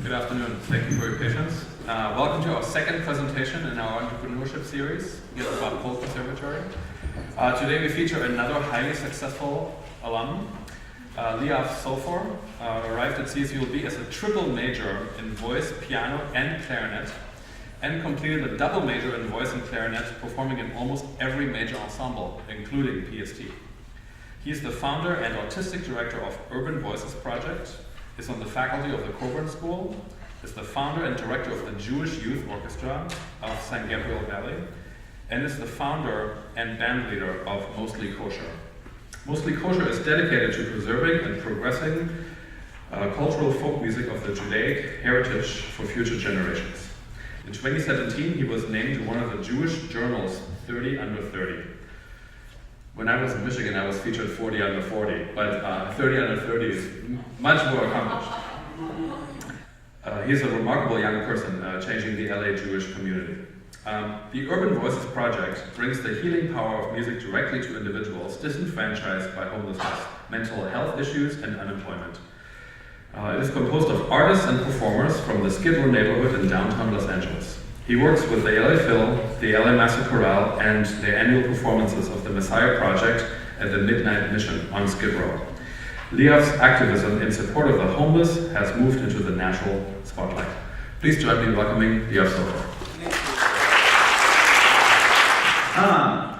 Good afternoon. Thank you for your patience. Welcome to our second presentation in our Entrepreneurship series here at the Conservatory. Today we feature another highly successful alum. Leeav Sofer arrived at CSULB as a triple major in voice, piano, and clarinet, and completed a double major in voice and clarinet, performing in almost every major ensemble, including PST. He is the founder and artistic director of Urban Voices Project, is on the faculty of the Kosher School, is the founder and director of the Jewish Youth Orchestra of St. Gabriel Valley, and is the founder and band leader of Mostly Kosher. Mostly Kosher is dedicated to preserving and progressing cultural folk music of the Judaic heritage for future generations. In 2017, he was named one of the Jewish Journal's 30 Under 30. When I was in Michigan, I was featured 40 Under 40, but 30 Under 30 is much more accomplished. He's a remarkable young person changing the LA Jewish community. The Urban Voices Project brings the healing power of music directly to individuals disenfranchised by homelessness, mental health issues, and unemployment. It is composed of artists and performers from the Skid Row neighborhood in downtown Los Angeles. He works with the LA Phil, the LA Master Chorale, and the annual performances of the Messiah Project at the Midnight Mission on Skid Row. Leeav's activism in support of the homeless has moved into the national spotlight. Please join me in welcoming Leeav Sofer.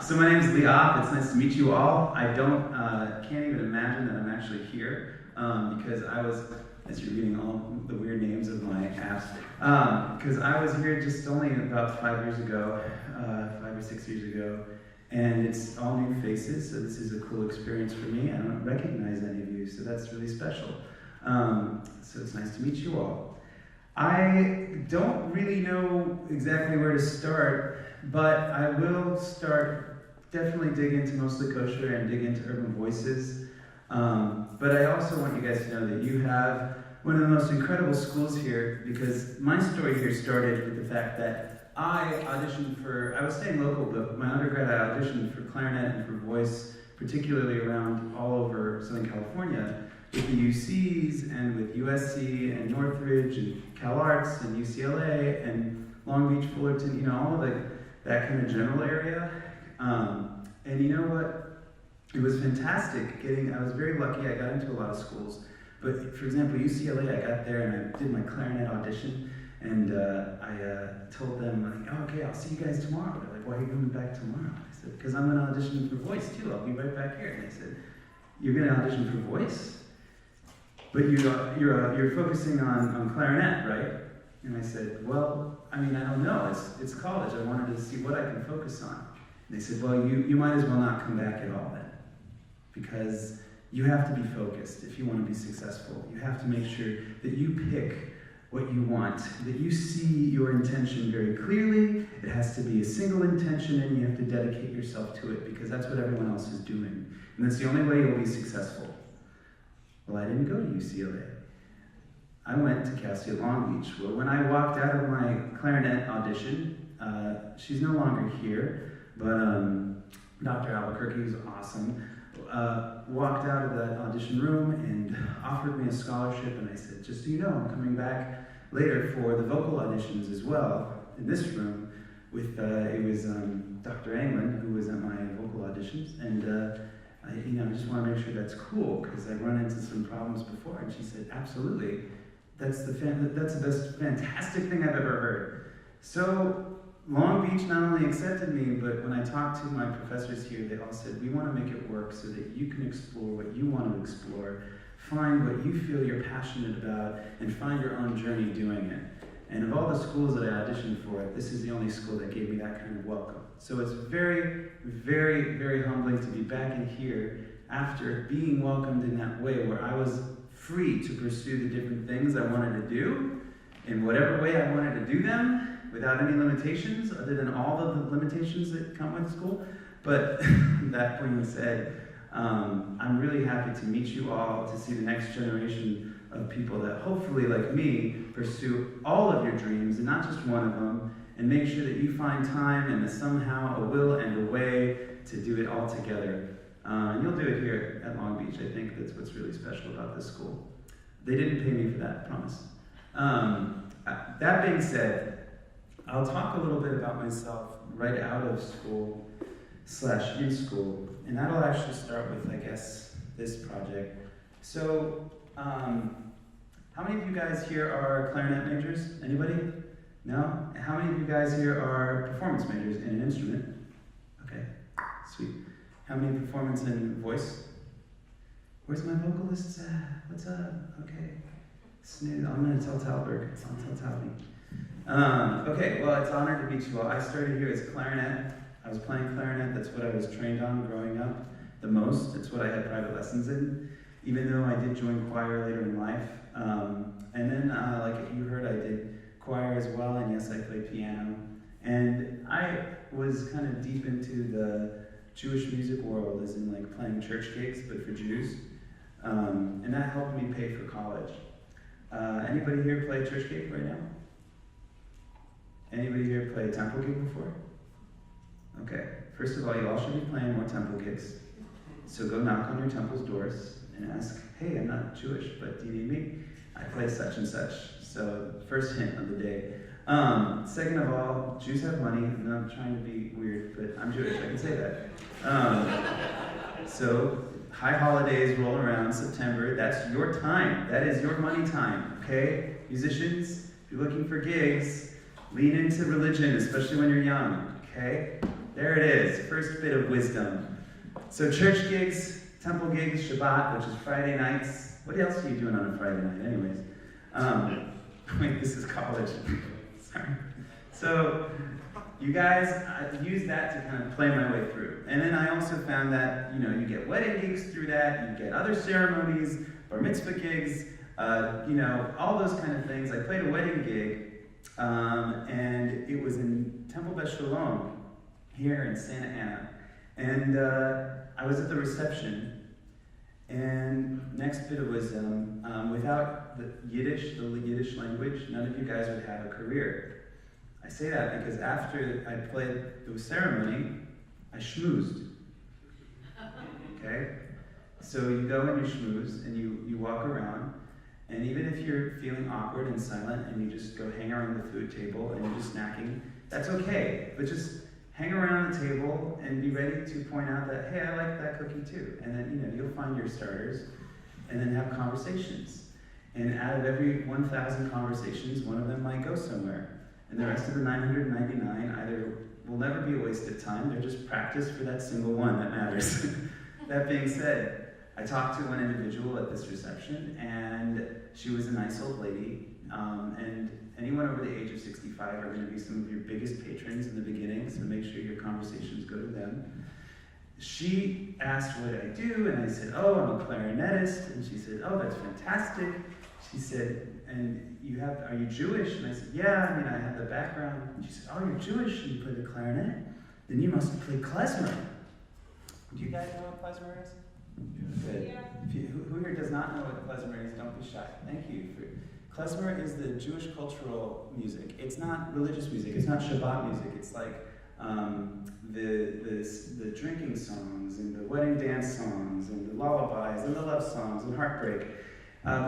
So my name is Leeav. It's nice to meet you all. I can't even imagine that I'm actually here because I was, as you're reading all the weird names of my apps, because I was here just only about 5 years ago, 5 or 6 years ago, and it's all new faces, so this is a cool experience for me. I don't recognize any of you, so that's really special. So it's nice to meet you all. I don't really know exactly where to start, but I will definitely dig into Mostly Kosher and dig into Urban Voices. But I also want you guys to know that you have one of the most incredible schools here, because my story here started with the fact that I was staying local, but my undergrad I auditioned for clarinet and for voice, particularly around all over Southern California, with the UCs and with USC and Northridge and Cal Arts and UCLA and Long Beach, Fullerton, all of that kind of general area. And you know what? It was fantastic I was very lucky. I got into a lot of schools. But for example, UCLA, I got there and I did my clarinet audition, and I told them, okay, I'll see you guys tomorrow. They're like, why are you coming back tomorrow? I said, because I'm going to audition for voice too. I'll be right back here. And they said, you're going to audition for voice? But you're focusing on clarinet, right? And I said, well, I don't know. It's college. I wanted to see what I can focus on. And they said, well, you might as well not come back at all then, because you have to be focused if you want to be successful. You have to make sure that you pick what you want, that you see your intention very clearly. It has to be a single intention, and you have to dedicate yourself to it, because that's what everyone else is doing. And that's the only way you'll be successful. Well, I didn't go to UCLA. I went to Cal State Long Beach. Well, when I walked out of my clarinet audition, she's no longer here, but Dr. Albuquerque, who's awesome, walked out of that audition room and offered me a scholarship, and I said, just so you know, I'm coming back later for the vocal auditions as well in this room with, it was Dr. Anglin, who was at my vocal auditions, and I just want to make sure that's cool, because I've run into some problems before. And she said, absolutely, that's the best fantastic thing I've ever heard. So Long Beach not only accepted me, but when I talked to my professors here, they all said, we want to make it work so that you can explore what you want to explore, find what you feel you're passionate about, and find your own journey doing it. And of all the schools that I auditioned for, this is the only school that gave me that kind of welcome. So it's very, very, very humbling to be back in here after being welcomed in that way, where I was free to pursue the different things I wanted to do in whatever way I wanted to do them, without any limitations, other than all of the limitations that come with school. But that being said, I'm really happy to meet you all, to see the next generation of people that hopefully, like me, pursue all of your dreams and not just one of them, and make sure that you find time and somehow a will and a way to do it all together. And you'll do it here at Long Beach. I think that's what's really special about this school. They didn't pay me for that, I promise. That being said, I'll talk a little bit about myself right out of school / in school, and that'll actually start with, I guess, this project. So, how many of you guys here are clarinet majors? Anybody? No? How many of you guys here are performance majors in an instrument? Okay, sweet. How many performance in voice? Where's my vocalists at? What's up? Okay. Snood. I'm going to tell Talberg. I'll tell Talby. Okay, well, it's an honor to meet you all. I started here as clarinet. I was playing clarinet. That's what I was trained on growing up the most. It's what I had private lessons in, even though I did join choir later in life. And then, like you heard, I did choir as well, and yes, I played piano. And I was kind of deep into the Jewish music world, as in like playing church gigs, but for Jews. And that helped me pay for college. Anybody here play church gig right now? Anybody here play temple gig before? Okay, first of all, you all should be playing more temple gigs. So go knock on your temple's doors and ask, hey, I'm not Jewish, but do you need me? I play such and such. So first hint of the day. Second of all, Jews have money. I'm not trying to be weird, but I'm Jewish, I can say that. So high holidays roll around, September, that's your time. That is your money time, okay? Musicians, if you're looking for gigs, lean into religion, especially when you're young, okay? There it is, first bit of wisdom. So church gigs, temple gigs, Shabbat, which is Friday nights. What else are you doing on a Friday night anyways? Wait, this is college. Sorry. So you guys, I use that to kind of play my way through. And then I also found that, you get wedding gigs through that, you get other ceremonies, bar mitzvah gigs, all those kind of things. I played a wedding gig, and it was in Temple Bet Shalom, here in Santa Ana. And I was at the reception, and next bit was, without the Yiddish language, none of you guys would have a career. I say that because after I played the ceremony, I schmoozed. Okay? So you go and you schmooze, and you walk around, and even if you're feeling awkward and silent, and you just go hang around the food table, and you're just snacking, that's okay. But just hang around the table and be ready to point out that, hey, I like that cookie too. And then, you'll find your starters, and then have conversations. And out of every 1,000 conversations, one of them might go somewhere. And the rest of the 999 either will never be a waste of time, they're just practice for that single one that matters. That being said, I talked to one individual at this reception, and she was a nice old lady, and anyone over the age of 65 are going to be some of your biggest patrons in the beginning, so make sure your conversations go to them. She asked what I do, and I said, oh, I'm a clarinetist, and she said, oh, that's fantastic. She said, and are you Jewish? And I said, yeah, I have the background. And she said, oh, you're Jewish and you play the clarinet? Then you must play klezmer. Do you guys know what klezmer is? Yeah. Good. Yeah. Who here does not know what klezmer is, don't be shy. Thank you. Klezmer is the Jewish cultural music. It's not religious music. It's not Shabbat music. It's like the drinking songs and the wedding dance songs and the lullabies and the love songs and heartbreak.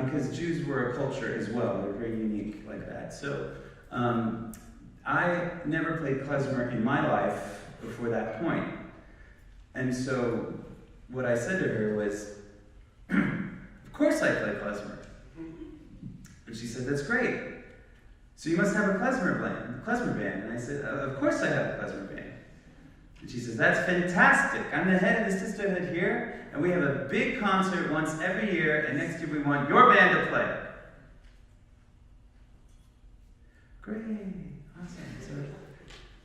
Because Jews were a culture as well. They're very unique like that. So I never played klezmer in my life before that point. And so what I said to her was, of course I play klezmer. And she said, that's great. So you must have a klezmer band. And I said, of course I have a klezmer band. And she says, that's fantastic. I'm the head of the sisterhood here, and we have a big concert once every year, and next year we want your band to play. Great, awesome.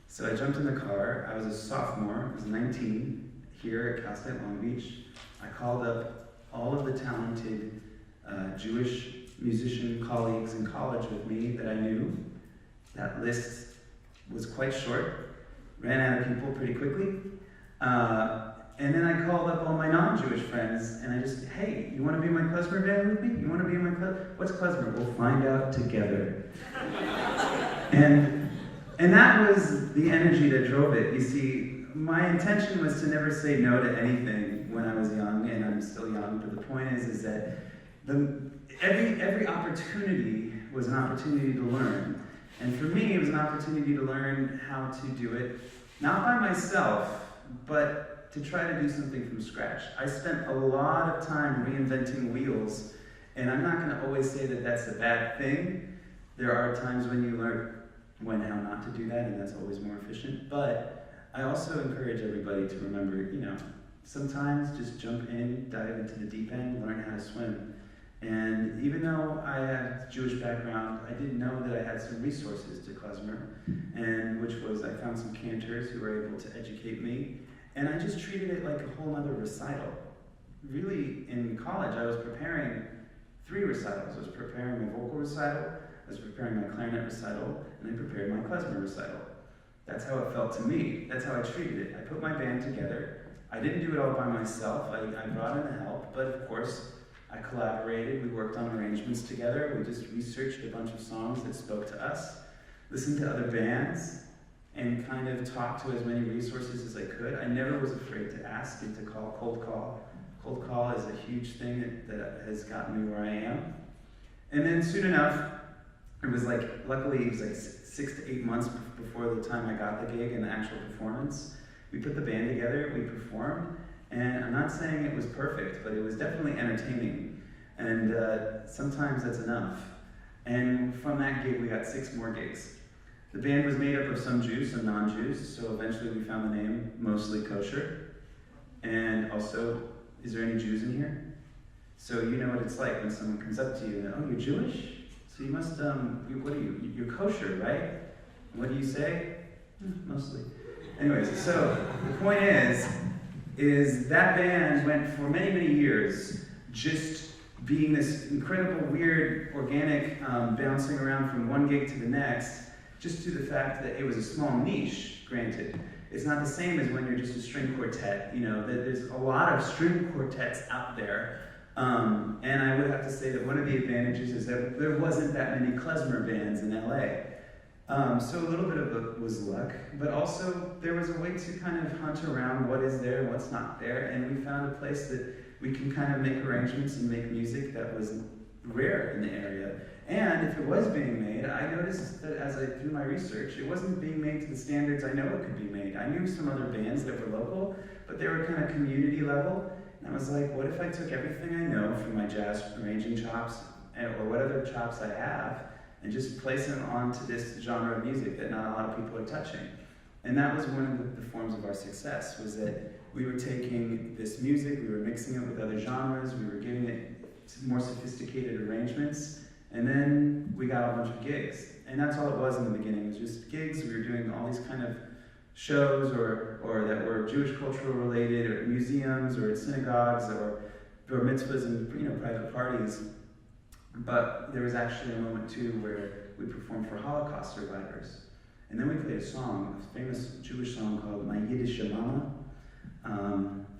So I jumped in the car. I was a sophomore, I was 19, here at Cal State Long Beach. I called up all of the talented Jewish musician colleagues in college with me that I knew. That list was quite short. Ran out of people pretty quickly. And then I called up all my non-Jewish friends, and I just, hey, you want to be in my klezmer band with me? You want to be in my klezmer? What's klezmer? We'll find out together. And that was the energy that drove it. You see, my intention was to never say no to anything when I was young, and I'm still young, but the point is that every opportunity was an opportunity to learn. And for me, it was an opportunity to learn how to do it, not by myself, but to try to do something from scratch. I spent a lot of time reinventing wheels, and I'm not going to always say that that's a bad thing. There are times when you learn how not to do that, and that's always more efficient. But I also encourage everybody to remember, sometimes just jump in, dive into the deep end, learn how to swim. And even though I have a Jewish background, I didn't know that I had some resources to klezmer, and which was I found some cantors who were able to educate me, and I just treated it like a whole other recital. Really, in college, I was preparing 3 recitals. I was preparing my vocal recital, I was preparing my clarinet recital, and I prepared my klezmer recital. That's how it felt to me. That's how I treated it. I put my band together. I didn't do it all by myself. I brought in the help, but of course, I collaborated. We worked on arrangements together. We just researched a bunch of songs that spoke to us, listened to other bands, and kind of talked to as many resources as I could. I never was afraid to ask and to call, cold call. Cold call is a huge thing that has gotten me where I am. And then soon enough, luckily it was like 6 to 8 months before the time I got the gig and the actual performance. We put the band together, we performed, and I'm not saying it was perfect, but it was definitely entertaining. And sometimes that's enough. And from that gig, we got 6 more gigs. The band was made up of some Jews, some non-Jews, so eventually we found the name, mostly Kosher. And also, is there any Jews in here? So you know what it's like when someone comes up to you and, oh, you're Jewish? So you must, what are you? You're kosher, right? What do you say? Mostly. Anyways, so the point is that band went for many, many years just being this incredible, weird, organic, bouncing around from one gig to the next, just to the fact that it was a small niche, granted. It's not the same as when you're just a string quartet. There's a lot of string quartets out there. And I would have to say that one of the advantages is that there wasn't that many klezmer bands in LA. So a little bit of it was luck, but also there was a way to kind of hunt around what is there and what's not there, and we found a place that we can kind of make arrangements and make music that was rare in the area. And if it was being made, I noticed that as I do my research, it wasn't being made to the standards I know it could be made. I knew some other bands that were local, but they were kind of community level. And I was like, what if I took everything I know from my jazz arranging chops, or whatever chops I have, and just place them onto this genre of music that not a lot of people are touching? And that was one of the forms of our success, was that we were taking this music, we were mixing it with other genres, we were giving it more sophisticated arrangements, and then we got a bunch of gigs. And that's all it was in the beginning, it was just gigs. We were doing all these kind of shows or that were Jewish cultural related, or museums, or at synagogues, or mitzvahs and private parties. But there was actually a moment too where we performed for Holocaust survivors. And then we played a song, a famous Jewish song called My Yiddish Mama.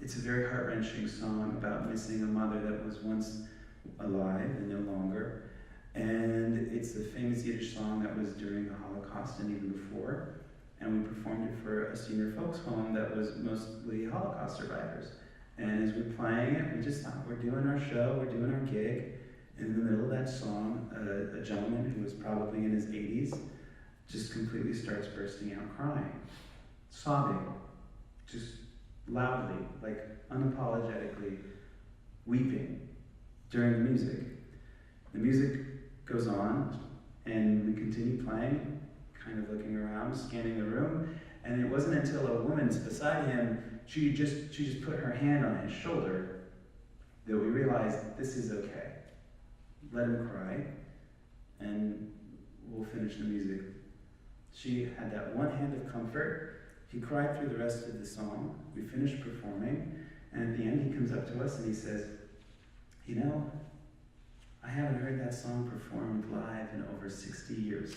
It's a very heart-wrenching song about missing a mother that was once alive and no longer. And it's a famous Yiddish song that was during the Holocaust and even before. And we performed it for a senior folks home that was mostly Holocaust survivors. And as we're playing it, we just thought, we're doing our show, we're doing our gig. In the middle of that song, a gentleman who was probably in his 80s just completely starts bursting out crying, sobbing, just loudly, like unapologetically weeping during the music. The music goes on, and we continue playing, kind of looking around, scanning the room, and it wasn't until a woman's beside him, she just put her hand on his shoulder, that we realized this is okay. Let him cry, and we'll finish the music. She had that one hand of comfort. He cried through the rest of the song. We finished performing, and at the end he comes up to us and he says, I haven't heard that song performed live in over 60 years.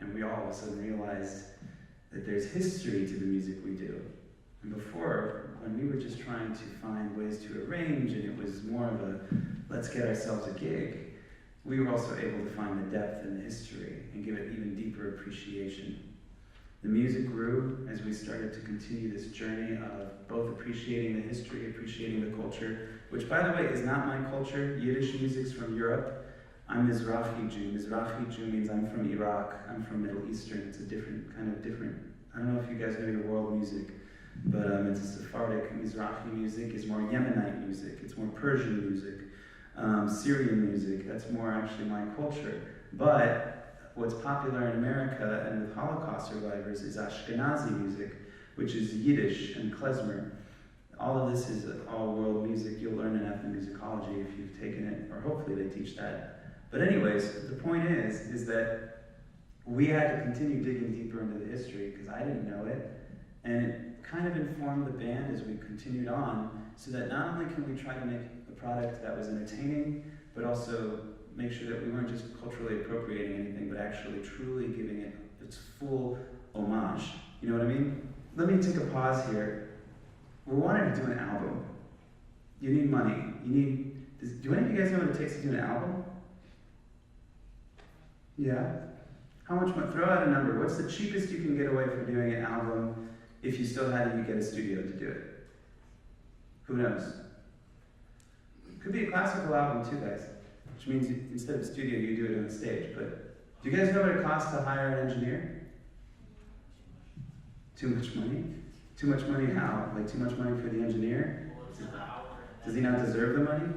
And we all of a sudden realized that there's history to the music we do. And before, when we were just trying to find ways to arrange, and it was more of a, let's get ourselves a gig, we were also able to find the depth in the history and give it even deeper appreciation. The music grew as we started to continue this journey of both appreciating the history, appreciating the culture, which by the way is not my culture. Yiddish music's from Europe. I'm Mizrahi Jew. Mizrahi Jew means I'm from Iraq, I'm from Middle Eastern. It's a different, I don't know if you guys know your world music, but it's a Sephardic. Mizrahi music is more Yemenite music, it's more Persian music, Syrian music. That's more actually my culture. But what's popular in America and with Holocaust survivors is Ashkenazi music, which is Yiddish and klezmer. All of this is all world music. You'll learn in ethnomusicology if you've taken it, or hopefully they teach that. But anyways, the point is that we had to continue digging deeper into the history because I didn't know it, and it kind of informed the band as we continued on, so that not only can we try to make a product that was entertaining, but also make sure that we weren't just culturally appropriating anything, but actually truly giving it its full homage. You know what I mean? Let me take a pause here. We're wanting to do an album. You need money. Do any of you guys know what it takes to do an album? Yeah? How much money? Throw out a number. What's the cheapest you can get away from doing an album if you still had to get a studio to do it? Who knows? It could be a classical album too, guys. Which means instead of studio, you do it on stage. But do you guys know what it costs to hire an engineer? Too much money? Too much money how? Like too much money for the engineer? Does he not deserve the money?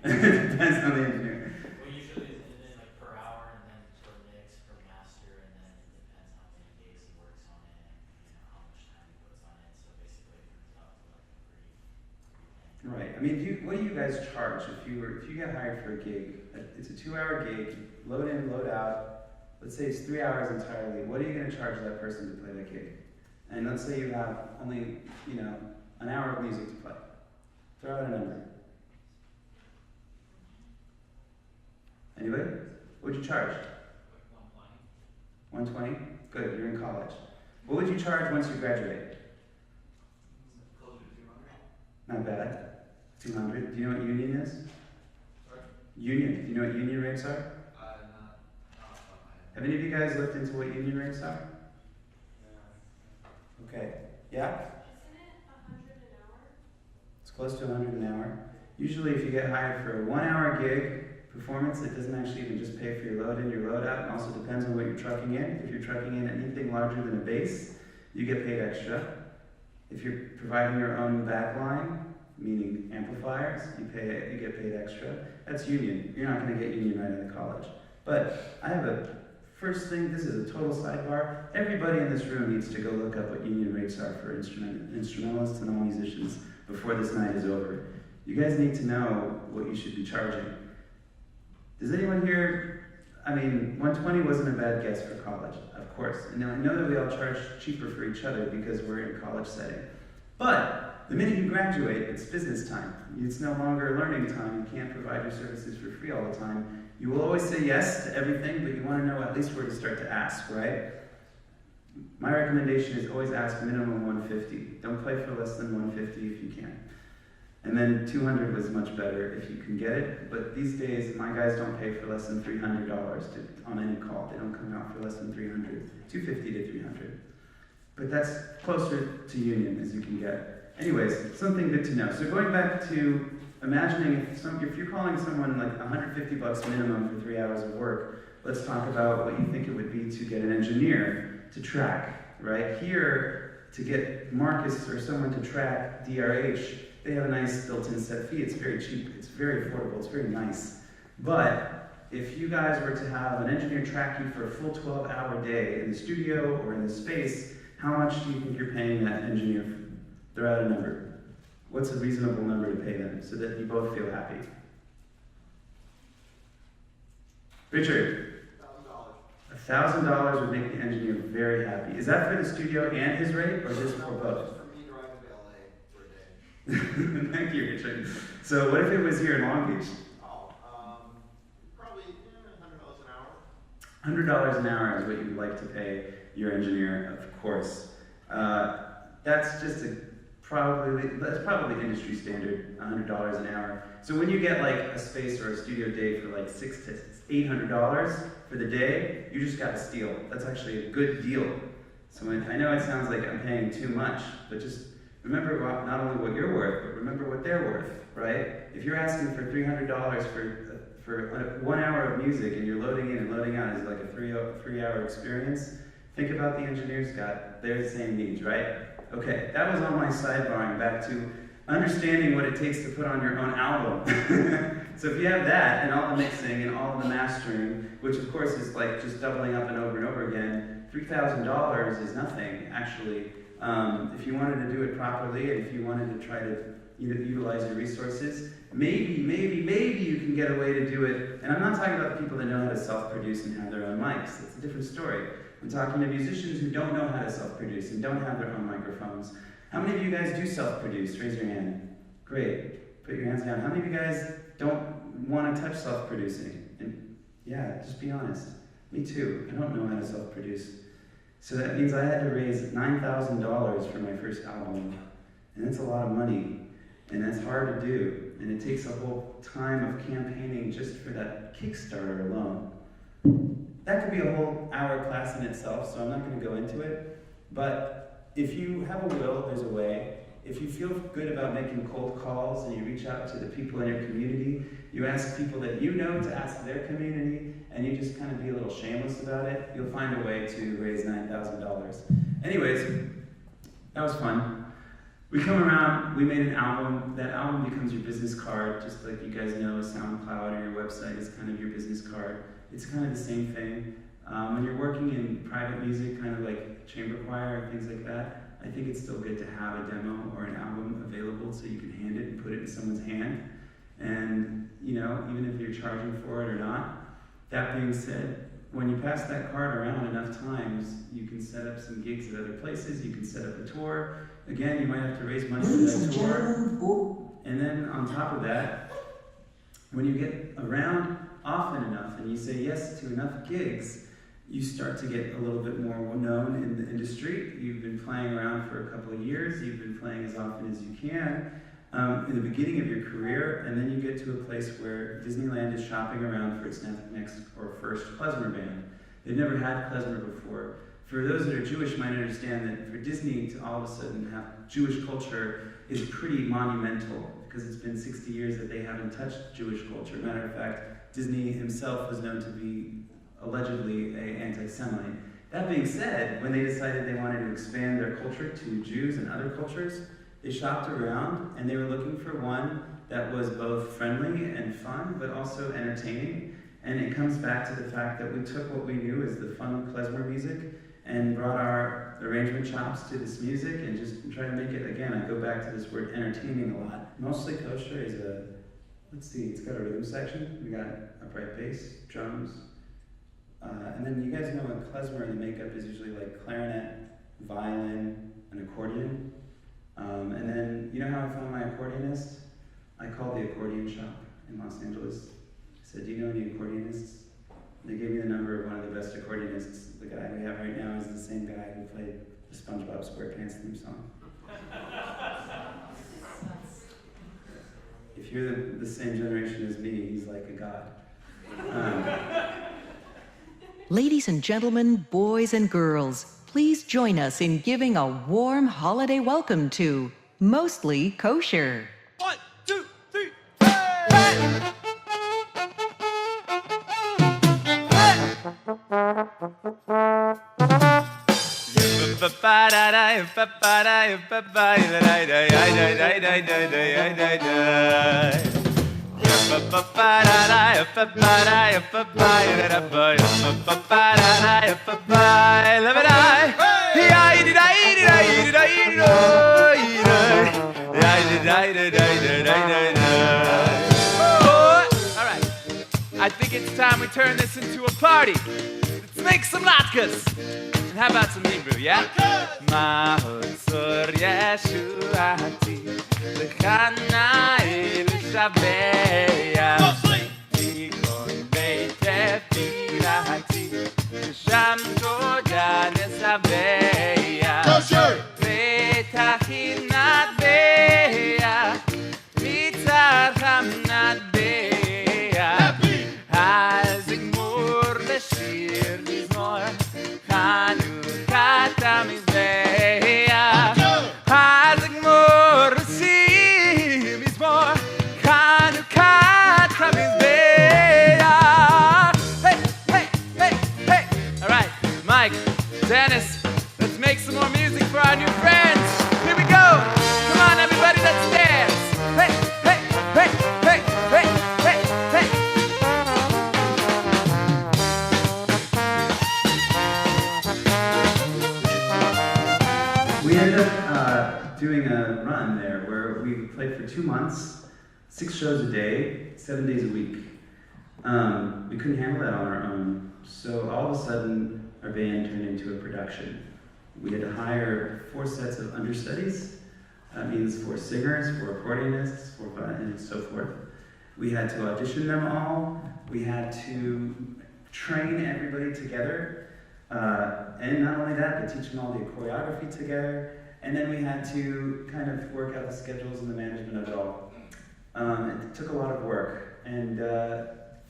It depends on the engineer. Well, usually it's like per hour, and then per mix, per master, and then it depends how many days he works on it, and how much time he puts on it. So basically, it comes out to like a brief. Right. I mean, what do you guys charge if you get hired for a gig? It's a 2-hour gig, load in, load out. Let's say it's 3 hours entirely. What are you going to charge that person to play that gig? And let's say you have only, an hour of music to play. Throw out a number. Anybody? What would you charge? Like 120. 120? Good, you're in college. What would you charge once you graduate? Closer to 200. Not bad. 200. Do you know what union is? Sorry? Union. Do you know what union rates are? Not off the top of my head. Have any of you guys looked into what union rates are? Yeah. Okay. Yeah? Isn't it 100 an hour? It's close to 100 an hour. Usually if you get hired for a 1-hour gig performance, it doesn't actually even just pay for your load in, your load out. It also depends on what you're trucking in. If you're trucking in anything larger than a bass, you get paid extra. If you're providing your own backline, meaning amplifiers, you get paid extra. That's union. You're not going to get union right out of college. But I have a first thing, this is a total sidebar. Everybody in this room needs to go look up what union rates are for instrumentalists and all musicians before this night is over. You guys need to know what you should be charging. Does anyone here, 120 wasn't a bad guess for college, of course. And I know that we all charge cheaper for each other because we're in a college setting. But the minute you graduate, it's business time. It's no longer learning time. You can't provide your services for free all the time. You will always say yes to everything, but you want to know at least where to start to ask, right? My recommendation is always ask minimum 150. Don't play for less than 150 if you can. And then 200 was much better if you can get it. But these days, my guys don't pay for less than $300 on any call. They don't come out for less than 300, 250 to 300. But that's closer to union as you can get. Anyways, something good to know. So going back to imagining if you're calling someone like $150 minimum for 3 hours of work, let's talk about what you think it would be to get an engineer to track, right? Here, to get Marcus or someone to track DRH, they have a nice built-in set fee. It's very cheap, it's very affordable, it's very nice. But if you guys were to have an engineer track you for a full 12-hour day in the studio or in the space, how much do you think you're paying that engineer? Throw out a number. What's a reasonable number to pay them so that you both feel happy? Richard? $1,000. $1,000 would make the engineer very happy. Is that for the studio and his rate, or just for both? Just for me driving to LA for a day. Thank you, Richard. So what if it was here in Long Beach? Probably $100 an hour. $100 an hour is what you'd like to pay your engineer, of course. That's probably industry standard, $100 an hour. So when you get like a space or a studio day for like $600 to $800 for the day, you just got a steal. That's actually a good deal. So I know it sounds like I'm paying too much, but just remember not only what you're worth, but remember what what they're worth, right? If you're asking for $300 for 1 hour of music and you're loading in and loading out is like a 3-hour experience, think about the engineers got their same needs, right? Okay, that was on my sidebarring back to understanding what it takes to put on your own album. So if you have that and all the mixing and all the mastering, which of course is like just doubling up and over again, $3,000 is nothing, actually. If you wanted to do it properly and if you wanted to try to utilize your resources, maybe you can get a way to do it. And I'm not talking about the people that know how to self-produce and have their own mics. That's a different story. I'm talking to musicians who don't know how to self-produce and don't have their own microphones. How many of you guys do self-produce? Raise your hand. Great. Put your hands down. How many of you guys don't want to touch self-producing? And yeah, just be honest. Me too. I don't know how to self-produce. So that means I had to raise $9,000 for my first album. And that's a lot of money. And that's hard to do. And it takes a whole time of campaigning just for that Kickstarter alone. That could be a whole hour class in itself, so I'm not going to go into it. But if you have a will, there's a way. If you feel good about making cold calls and you reach out to the people in your community, you ask people that you know to ask their community, and you just kind of be a little shameless about it, you'll find a way to raise $9,000. Anyways, that was fun. We come around, we made an album. That album becomes your business card, just like you guys know, SoundCloud or your website is kind of your business card. It's kind of the same thing. When you're working in private music, kind of like chamber choir and things like that, I think it's still good to have a demo or an album available so you can hand it and put it in someone's hand. And, you know, even if you're charging for it or not. That being said, when you pass that card around enough times, you can set up some gigs at other places, you can set up a tour. Again, you might have to raise money for that tour. And then on top of that, when you get around often enough and you say yes to enough gigs, you start to get a little bit more known in the industry. You've been playing around for a couple of years, you've been playing as often as you can in the beginning of your career, and then you get to a place where Disneyland is shopping around for its next or first klezmer band. They've never had klezmer before. For those that are Jewish might understand that for Disney to all of a sudden have Jewish culture is pretty monumental, because it's been 60 years that they haven't touched Jewish culture. Matter of fact, Disney himself was known to be allegedly an anti-Semite. That being said, when they decided they wanted to expand their culture to Jews and other cultures, they shopped around and they were looking for one that was both friendly and fun, but also entertaining. And it comes back to the fact that we took what we knew as the fun klezmer music and brought our arrangement chops to this music and just try to make it, again, I go back to this word entertaining a lot. Mostly Kosher is let's see, it's got a rhythm section. We got upright bass, drums, and then you guys know in klezmer the makeup is usually like clarinet, violin, and accordion. And then, you know how I found my accordionist? I called the accordion shop in Los Angeles. I said, do you know any accordionists? They gave me the number of one of the best accordionists. The guy we have right now is the same guy who played the SpongeBob SquarePants theme song. If you're the same generation as me, he's like a god. Ladies and gentlemen, boys and girls, please join us in giving a warm holiday welcome to Mostly Kosher. 1, 2, 3, hey! I think it's time we turn this into a party. Let's make some latkes. And how about some Hebrew, yeah? Ma'otzor Yeshuati L'chanai L'shabeya Tikon Beite Pirati Sham Toda Nesabeya Kosher! Betachinat Beya Mitzar Hamnat Beya Hazigmur Leshir Mizmor Chanukat HaMizbeach Hazigmur Leshir Mizmor played for 2 months, 6 shows a day, 7 days a week. We couldn't handle that on our own. So all of a sudden, our band turned into a production. We had to hire 4 sets of understudies. That means 4 singers, 4 accordionists, 4 and so forth. We had to audition them all. We had to train everybody together. And not only that, but teach them all the choreography together. And then we had to kind of work out the schedules and the management of it all. It took a lot of work. And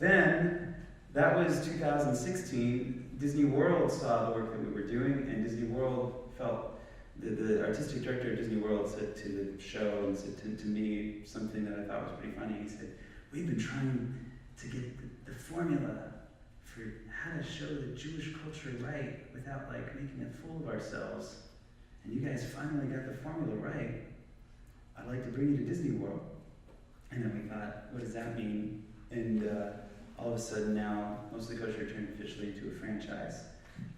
then, that was 2016. Disney World saw the work that we were doing, and Disney World felt, the artistic director of Disney World said to the show and said to me something that I thought was pretty funny. He said, we've been trying to get the formula for how to show the Jewish culture right without like making a fool of ourselves. And you guys finally got the formula right. I'd like to bring you to Disney World. And then we thought, what does that mean? And all of a sudden now, Mostly Kosher turned officially into a franchise.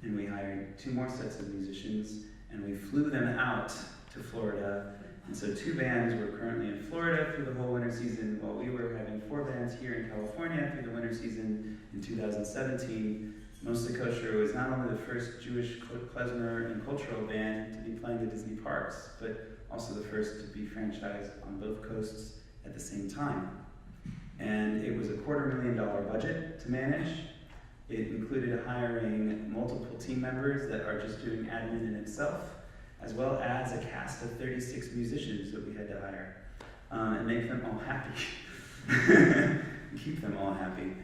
And we hired 2 more sets of musicians, and we flew them out to Florida. And so 2 bands were currently in Florida through the whole winter season, while we were having 4 bands here in California through the winter season in 2017. Mostly Kosher was not only the first Jewish klezmer and cultural band to be playing the Disney parks, but also the first to be franchised on both coasts at the same time. And it was a $250,000 budget to manage. It included hiring multiple team members that are just doing admin in itself, as well as a cast of 36 musicians that we had to hire and make them all happy. Keep them all happy.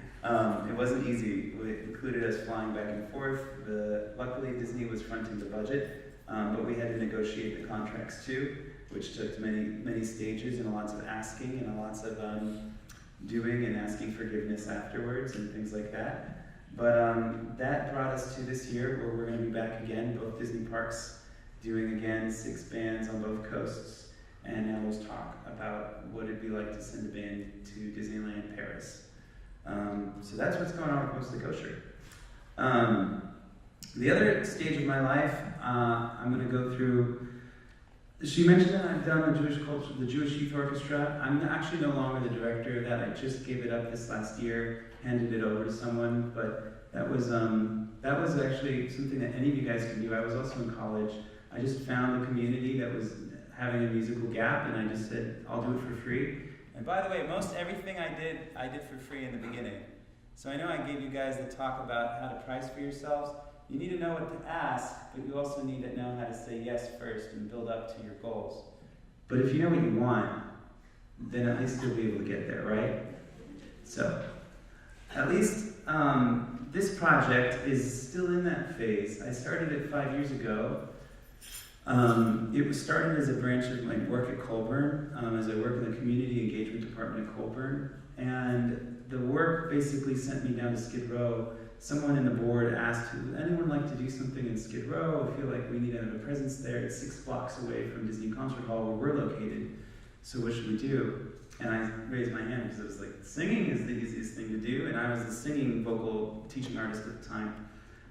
It wasn't easy. It included us flying back and forth. Luckily, Disney was fronting the budget, but we had to negotiate the contracts too, which took many stages and lots of asking and lots of doing and asking forgiveness afterwards and things like that. But that brought us to this year where we're going to be back again, both Disney parks, doing again 6 bands on both coasts. And now we'll talk about what it'd be like to send a band to Disneyland Paris. So that's what's going on with Mostly Kosher. The other stage of my life, I'm going to go through. She mentioned that I've done the Jewish Youth Orchestra. I'm actually no longer the director of that. I just gave it up this last year, handed it over to someone. But that was actually something that any of you guys can do. I was also in college. I just found a community that was having a musical gap, and I just said, I'll do it for free. And by the way, most everything I did for free in the beginning. So I know I gave you guys the talk about how to price for yourselves. You need to know what to ask, but you also need to know how to say yes first and build up to your goals. But if you know what you want, then at least you'll be able to get there, right? So, at least this project is still in that phase. I started it 5 years ago. It was started as a branch of my work at Colburn, as I work in the community engagement department at Colburn. And the work basically sent me down to Skid Row. Someone in the board asked, would anyone like to do something in Skid Row? I feel like we need to have a presence there. It's 6 blocks away from Disney Concert Hall where we're located. So what should we do? And I raised my hand because I was like, singing is the easiest thing to do. And I was the singing vocal teaching artist at the time.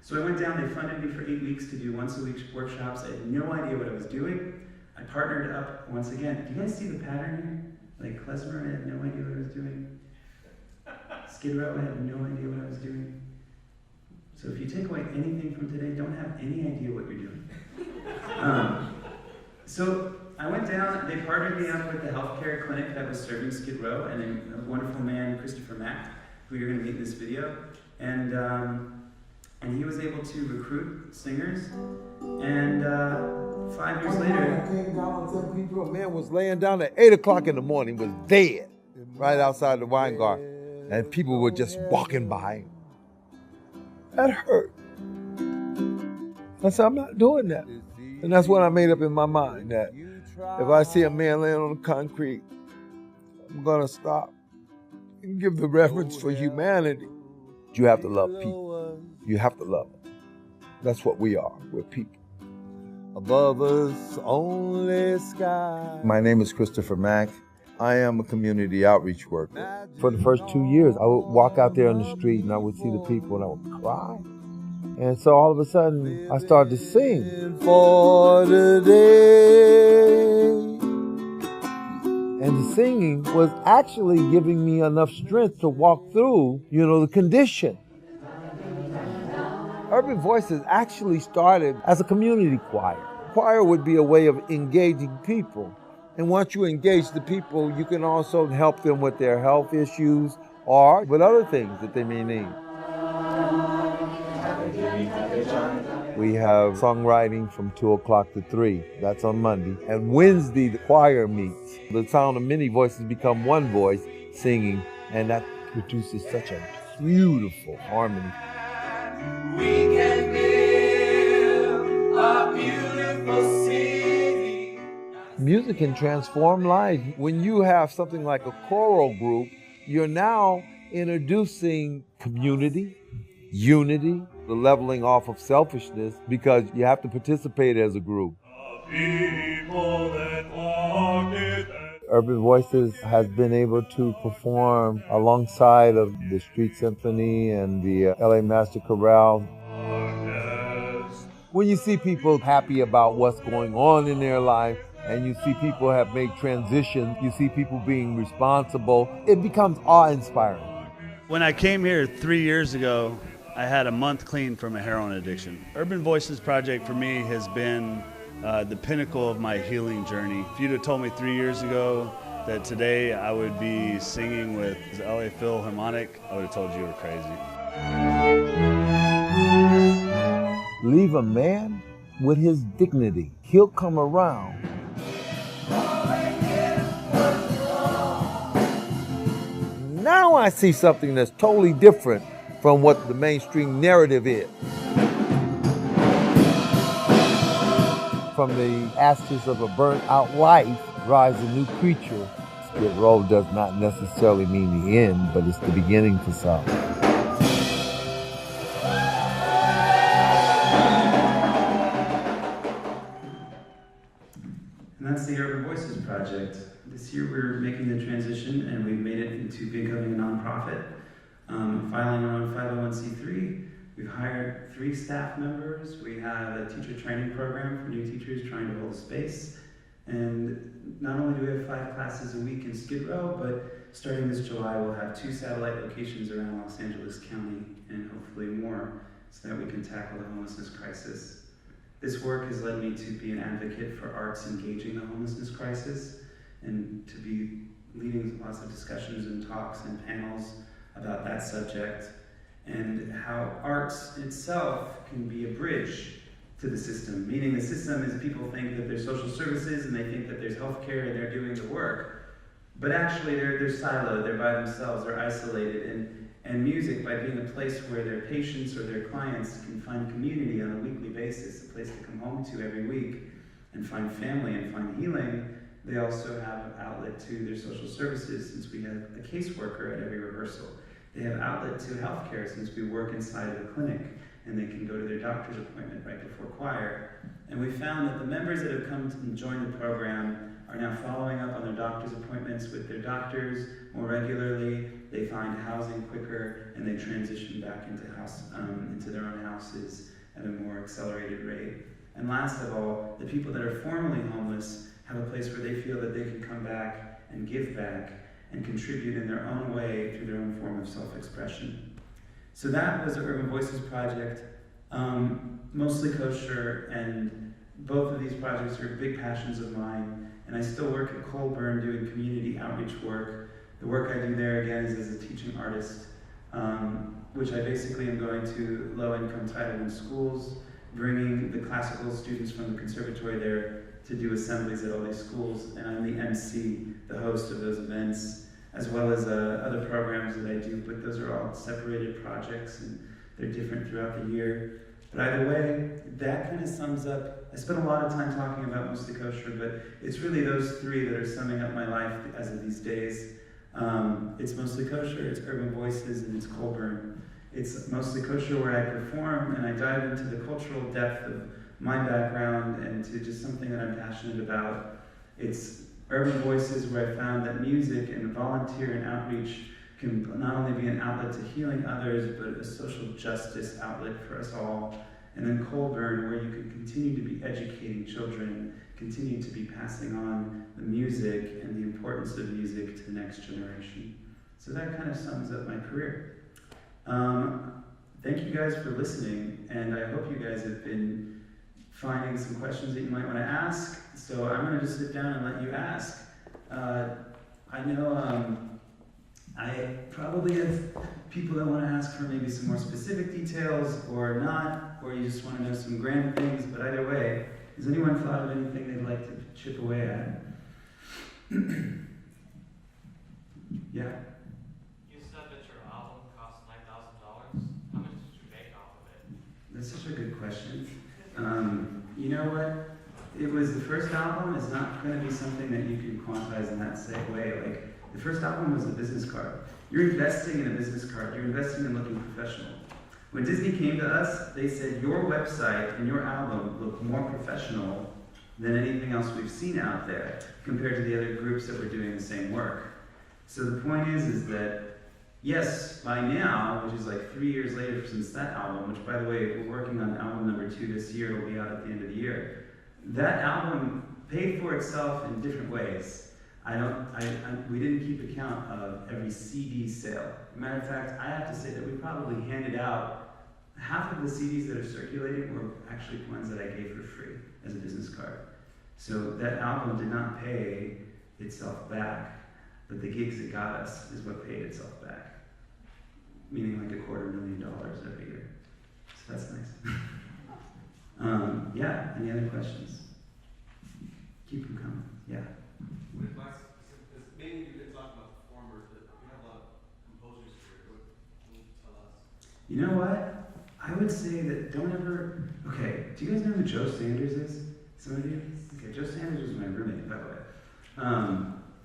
So I went down, they funded me for 8 weeks to do once a week workshops. I had no idea what I was doing. I partnered up once again. Do you guys see the pattern here? Like klezmer, I had no idea what I was doing. Skid Row, I had no idea what I was doing. So if you take away anything from today, don't have any idea what you're doing. So I went down, they partnered me up with the healthcare clinic that was serving Skid Row, and then a wonderful man, Christopher Mack, who you're gonna meet in this video. And he was able to recruit singers, and 5 years later, I came down and said, people, a man was laying down at 8 o'clock in the morning, was dead, right outside the wine garden, and people were just walking by. That hurt. I said, I'm not doing that. And that's what I made up in my mind, that if I see a man laying on the concrete, I'm gonna stop and give the reverence for humanity. You have to love people. You have to love them. That's what we are. We're people. Above us, only sky. My name is Christopher Mack. I am a community outreach worker. For the first 2 years, I would walk out there on the street and I would see the people and I would cry. And so all of a sudden, I started to sing. For today, And the singing was actually giving me enough strength to walk through, the condition. Urban Voices actually started as a community choir. Choir would be a way of engaging people. And once you engage the people, you can also help them with their health issues or with other things that they may need. We have songwriting from 2 o'clock to 3. That's on Monday. And Wednesday, the choir meets. The sound of many voices become one voice singing, and that produces such a beautiful harmony. We can build a beautiful city. Music can transform lives. When you have something like a choral group, you're now introducing community, unity, the leveling off of selfishness, because you have to participate as a group. Urban Voices has been able to perform alongside of the Street Symphony and the LA Master Chorale. When you see people happy about what's going on in their life, and you see people have made transitions, you see people being responsible, it becomes awe-inspiring. When I came here 3 years ago, I had a month clean from a heroin addiction. Urban Voices Project for me has been the pinnacle of my healing journey. If you'd have told me 3 years ago that today I would be singing with the LA Philharmonic, I would have told you were crazy. Leave a man with his dignity. He'll come around. Now I see something that's totally different from what the mainstream narrative is. From the ashes of a burnt-out life rise a new creature. Skid Row does not necessarily mean the end, but it's the beginning to some. And that's the Urban Voices Project. This year we're making the transition and we've made it into becoming a nonprofit. Filing our own 501c3. We've hired 3 staff members. We have a teacher training program for new teachers trying to hold a space. And not only do we have 5 classes a week in Skid Row, but starting this July we'll have 2 satellite locations around Los Angeles County and hopefully more so that we can tackle the homelessness crisis. This work has led me to be an advocate for arts engaging the homelessness crisis and to be leading lots of discussions and talks and panels about that subject and how arts itself can be a bridge to the system. Meaning the system is people think that there's social services and they think that there's healthcare and they're doing the work. But actually they're siloed, they're by themselves, they're isolated. And music, by being a place where their patients or their clients can find community on a weekly basis, a place to come home to every week and find family and find healing, they also have an outlet to their social services since we have a caseworker at every rehearsal. They have outlet to healthcare since we work inside of a clinic and they can go to their doctor's appointment right before choir. And we found that the members that have come to join the program are now following up on their doctor's appointments with their doctors more regularly. They find housing quicker and they transition back into their own houses at a more accelerated rate. And last of all, the people that are formerly homeless have a place where they feel that they can come back and give back and contribute in their own way through their own form of self-expression. So that was the Urban Voices Project, mostly kosher, and both of these projects are big passions of mine. And I still work at Colburn doing community outreach work. The work I do there, again, is as a teaching artist, which I basically am going to low-income Title I schools, bringing the classical students from the Conservatory there to do assemblies at all these schools, and I'm the MC, the host of those events, as well as other programs that I do, but those are all separated projects, and they're different throughout the year. But either way, that kind of sums up, I spent a lot of time talking about mostly kosher, but it's really those 3 that are summing up my life as of these days. It's mostly kosher, it's Urban Voices, and it's Colburn. It's mostly kosher where I perform, and I dive into the cultural depth of my background and to just something that I'm passionate about. It's Urban Voices where I found that music and volunteer and outreach can not only be an outlet to healing others, but a social justice outlet for us all. And then Colburn, where you can continue to be educating children, continue to be passing on the music and the importance of music to the next generation. So that kind of sums up my career. Thank you guys for listening, and I hope you guys have been finding some questions that you might want to ask. So I'm going to just sit down and let you ask. I know I probably have people that want to ask for maybe some more specific details or not, or you just want to know some grand things, but either way, has anyone thought of anything they'd like to chip away at? Yeah? You said that your album cost $9,000. How much did you make off of it? That's such a good question. You know what? It was the first album. It's not going to be something that you can quantize in that same way. Like, the first album was a business card. You're investing in a business card. You're investing in looking professional. When Disney came to us, they said, your website and your album look more professional than anything else we've seen out there compared to the other groups that were doing the same work. So the point is that, yes, by now, which is like 3 years later since that album, which by the way, we're working on album number 2 this year, it'll be out at the end of the year. That album paid for itself in different ways. We didn't keep account of every CD sale. Matter of fact, I have to say that we probably handed out half of the CDs that are circulating were actually ones that I gave for free as a business card. So that album did not pay itself back, but the gigs it got us is what paid itself back. Meaning like $250,000 every year. So that's nice. Yeah, any other questions? Keep them coming, yeah. Maybe you could talk about performers, but we have a lot of composers here. What can you tell us? You know what? I would say that don't ever. Okay, do you guys know who Joe Sanders is? Some of you? Okay, Joe Sanders was my roommate, by the way,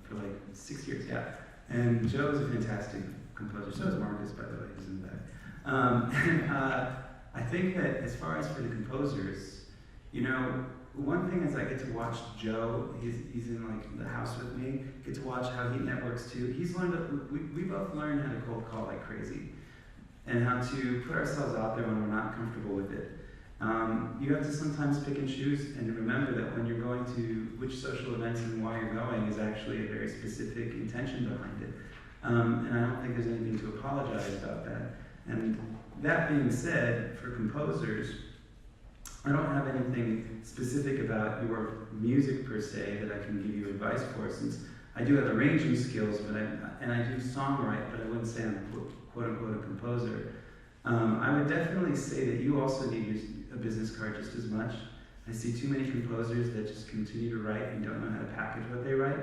for like 6 years, yeah. And Joe is a fantastic composer. So is Marcus, by the way, he's in the back. I think that as far as for the composers, you know, one thing is I get to watch Joe. He's in like the house with me. Get to watch how he networks too. He's learned. We both learned how to cold call like crazy, and how to put ourselves out there when we're not comfortable with it. You have to sometimes pick and choose, and remember that when you're going to which social events and why you're going is actually a very specific intention behind it. And I don't think there's anything to apologize about that. And that being said, for composers, I don't have anything specific about your music per se that I can give you advice for, since I do have arranging skills, but I do songwrite, but I wouldn't say I'm quote unquote a composer. I would definitely say that you also need a business card just as much. I see too many composers that just continue to write and don't know how to package what they write.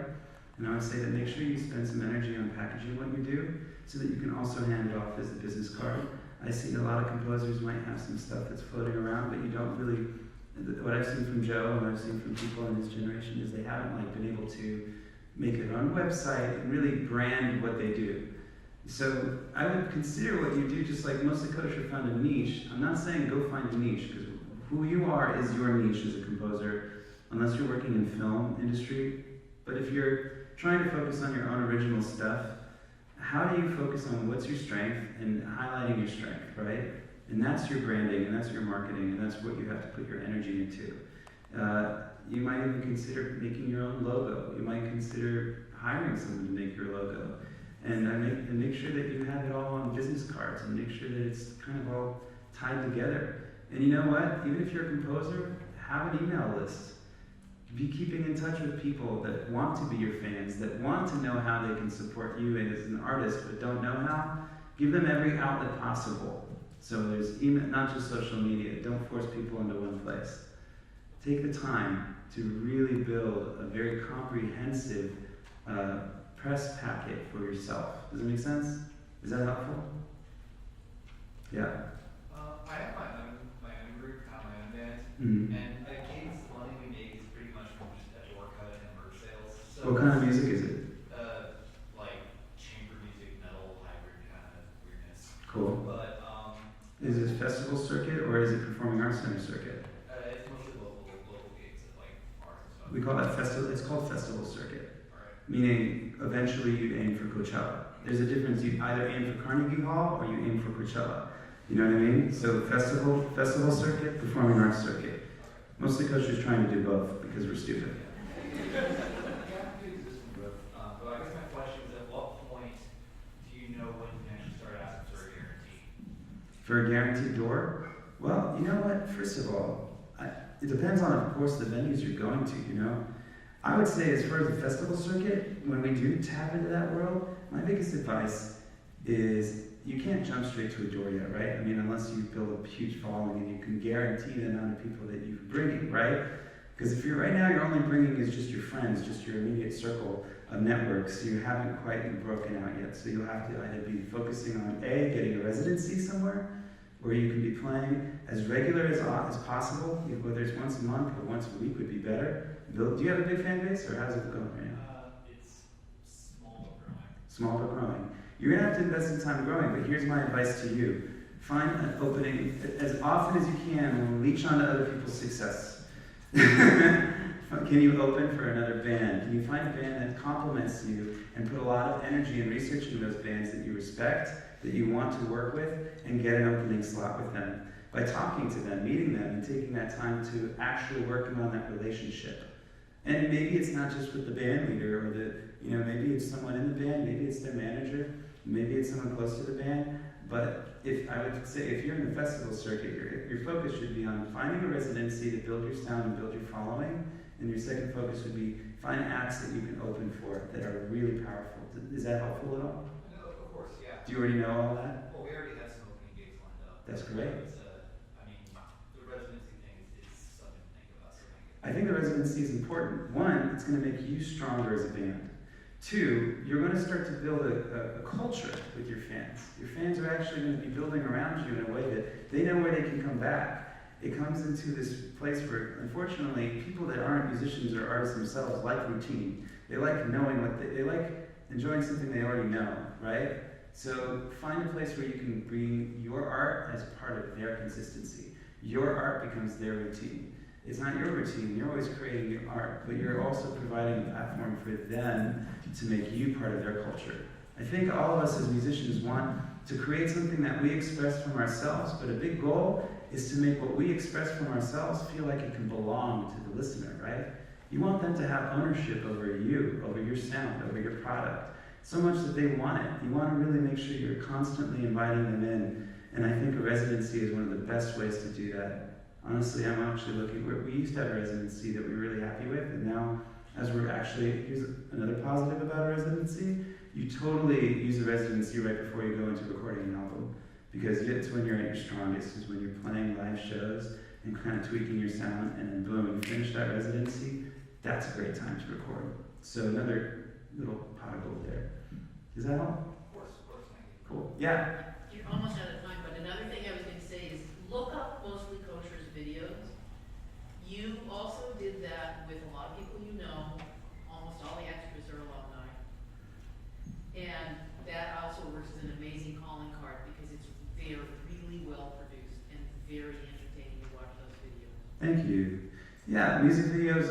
And I would say that make sure you spend some energy on packaging what you do so that you can also hand it off as a business card. I see a lot of composers might have some stuff that's floating around, but you don't really, what I've seen from Joe and what I've seen from people in his generation is they haven't like been able to make their own website and really brand what they do. So I would consider what you do just like most of Kosher found a niche. I'm not saying go find a niche, because who you are is your niche as a composer, unless you're working in film industry. But if you're trying to focus on your own original stuff, how do you focus on what's your strength and highlighting your strength, right? And that's your branding, and that's your marketing, and that's what you have to put your energy into. You might even consider making your own logo. You might consider hiring someone to make your logo. And make sure that you have it all on business cards, and make sure that it's kind of all tied together. And you know what? Even if you're a composer, have an email list. Be keeping in touch with people that want to be your fans, that want to know how they can support you as an artist but don't know how. Give them every outlet possible. So there's email, not just social media. Don't force people into one place. Take the time to really build a very comprehensive press packet for yourself. Does it make sense? Is that helpful? Yeah. I have my own group, my own band, Mm-hmm. and the games the money we make is pretty much from just that door cut and merch sales. So What kind of music is it? Like chamber music, metal, hybrid kind of weirdness. Cool. But Is it festival circuit or is it performing arts center circuit? it's mostly local gigs at like bars and stuff. We call that festival. It's called festival circuit. Alright. Meaning, eventually you aim for Coachella. There's a difference. You either aim for Carnegie Hall or you aim for Coachella. You know what I mean? So festival circuit, performing arts circuit. Mostly Kosher's trying to do both because we're stupid. But I guess my question is, at what point do you know when you can actually start asking for a guarantee? For a guaranteed door? Well, you know what? First of all, it depends on, of course, the venues you're going to, you know? I would say as far as the festival circuit, when we do tap into that world, my biggest advice is you can't jump straight to a door yet, right? I mean, unless you build a huge following and you can guarantee the amount of people that you're bringing, right? Because if you're right now, you're only bringing is just your friends, just your immediate circle of networks. You haven't quite broken out yet. So you'll have to either be focusing on A, getting a residency somewhere, where you can be playing as regular as possible, whether it's once a month or once a week would be better. Do you have a big fan base, or how's it going right now? It's small but growing. Small but growing. You're gonna have to invest in time growing, but here's my advice to you. Find an opening as often as you can and leech onto other people's success. Can you open for another band? Can you find a band that complements you and put a lot of energy and research into those bands that you respect, that you want to work with, and get an opening slot with them? By talking to them, meeting them, and taking that time to actually working on that relationship. And maybe it's not just with the band leader or maybe it's someone in the band, maybe it's their manager, maybe it's someone close to the band. But I would say if you're in the festival circuit, your focus should be on finding a residency to build your sound and build your following. And your second focus would be find acts that you can open for that are really powerful. Is that helpful at all? No, of course, yeah. Do you already know all that? Well, we already have some opening gigs lined up. That's great. The residency thing is something to think about. I think the residency is important. One, it's going to make you stronger as a band. Two, you're going to start to build a culture with your fans. Your fans are actually going to be building around you in a way that they know where they can come back. It comes into this place where, unfortunately, people that aren't musicians or artists themselves like routine. They like knowing they like enjoying something they already know, right? So find a place where you can bring your art as part of their consistency. Your art becomes their routine. It's not your routine, you're always creating your art, but you're also providing a platform for them to make you part of their culture. I think all of us as musicians want to create something that we express from ourselves, but a big goal is to make what we express from ourselves feel like it can belong to the listener, right? You want them to have ownership over you, over your sound, over your product, so much that they want it. You want to really make sure you're constantly inviting them in, and I think a residency is one of the best ways to do that. Honestly, I'm actually we used to have a residency that we were really happy with, and now as here's another positive about a residency, you totally use a residency right before you go into recording an album, because it's when you're at your strongest, is when you're playing live shows and kind of tweaking your sound, and then boom, you finish that residency, that's a great time to record. So another little pot of gold there. Does that help? Of course, thank you. Cool. Yeah. You're almost out of time, but another thing I was going to say is look up Mostly Kosher's videos. You also did that with a lot of people you know. Almost all the extras are alumni. And that also works as an amazing calling card because they are really well produced and very entertaining to watch those videos. Thank you. Yeah, music videos,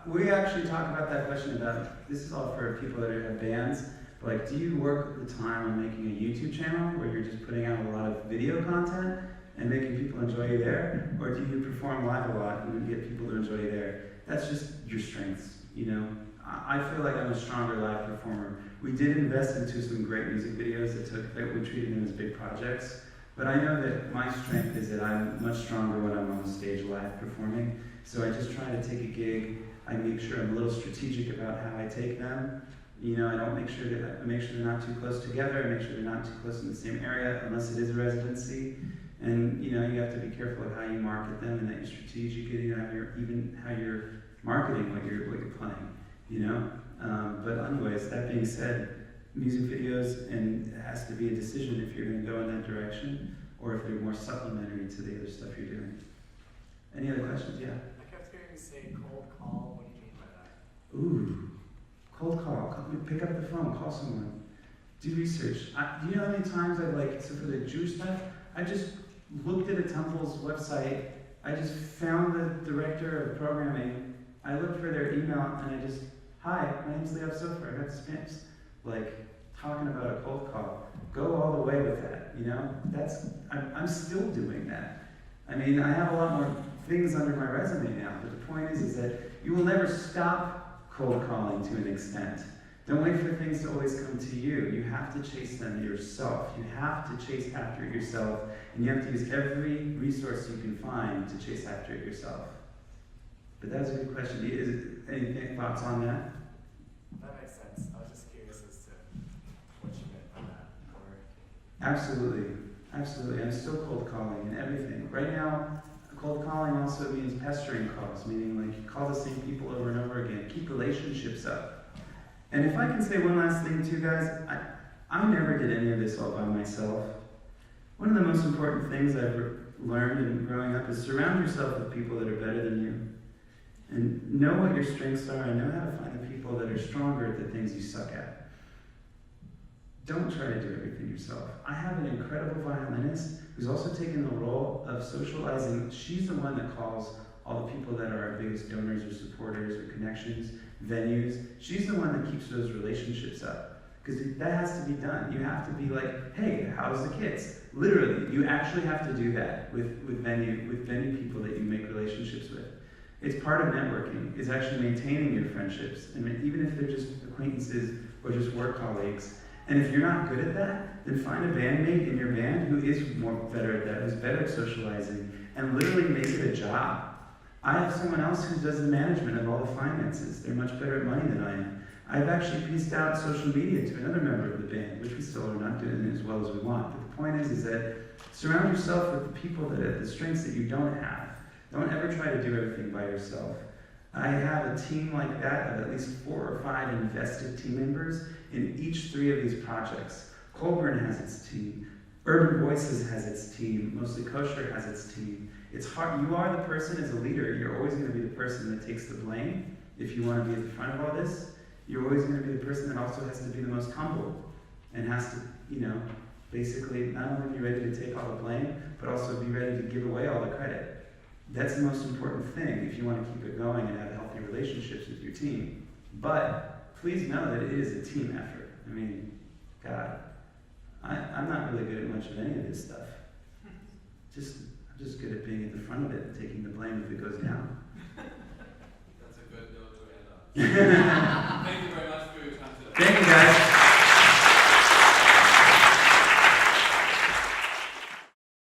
we actually talk about that question about, this is all for people that have bands, like do you work the time on making a YouTube channel where you're just putting out a lot of video content and making people enjoy you there, or do you perform live a lot and get people to enjoy you there? That's just your strengths, I feel like I'm a stronger live performer. We did invest into some great music videos that we treated them as big projects, but I know that my strength is that I'm much stronger when I'm on stage live performing, so I just try to take a gig, I make sure I'm a little strategic about how I take them. I make sure they're not too close together, I make sure they're not too close in the same area unless it is a residency. And you have to be careful of how you market them and that you're strategic in how you're marketing what you're playing, But anyways, that being said, music videos, and it has to be a decision if you're going to go in that direction or if they're more supplementary to the other stuff you're doing. Any other questions? Yeah? I kept hearing you say cold call. What do you mean by that? Ooh, cold call. Pick up the phone, call someone. Do research. Do you know how many times so for the Jewish stuff, I just looked at a temple's website, I just found the director of programming, I looked for their email, and I just, hi, my name's Leeav Sofer, I got spams. talking about a cold call. Go all the way with that, you know? I'm still doing that. I mean, I have a lot more things under my resume now, but the point is that you will never stop cold calling to an extent. Don't wait for things to always come to you. You have to chase them yourself. You have to chase after it yourself, and you have to use every resource you can find to chase after it yourself. But that's a good question. Any thoughts on that? That makes sense. I was just curious as to what you meant by that. Or... Absolutely. Absolutely. I'm still cold calling and everything. Right now, cold calling also means pestering calls, meaning like you call the same people over and over again. Keep relationships up. And if I can say one last thing too, guys, I never did any of this all by myself. One of the most important things I've learned in growing up is surround yourself with people that are better than you. And know what your strengths are and know how to find the people that are stronger at the things you suck at. Don't try to do everything yourself. I have an incredible violinist who's also taken the role of socializing. She's the one that calls all the people that are our biggest donors or supporters or connections, venues. She's the one that keeps those relationships up. Because that has to be done. You have to be like, hey, how's the kids? Literally, you actually have to do that with venue people that you make relationships with. It's part of networking, is actually maintaining your friendships. And even if they're just acquaintances or just work colleagues. And if you're not good at that, then find a bandmate in your band who is better at that, who's better at socializing, and literally make it a job. I have someone else who does the management of all the finances. They're much better at money than I am. I've actually pieced out social media to another member of the band, which we still are not doing as well as we want. But the point is that surround yourself with the people that have the strengths that you don't have. Don't ever try to do everything by yourself. I have a team like that of at least 4 or 5 invested team members in each 3 of these projects. Colburn has its team. Urban Voices has its team. Mostly Kosher has its team. It's hard. You are the person as a leader. You're always going to be the person that takes the blame. If you want to be at the front of all this, you're always going to be the person that also has to be the most humble and has to, basically not only be ready to take all the blame, but also be ready to give away all the credit. That's the most important thing if you want to keep it going and have healthy relationships with your team. But please know that it is a team effort. I mean, God, I'm not really good at much of any of this stuff. I'm just good at being at the front of it and taking the blame if it goes down. That's a good note to end on. Thank you very much for your time today. Thank you, guys.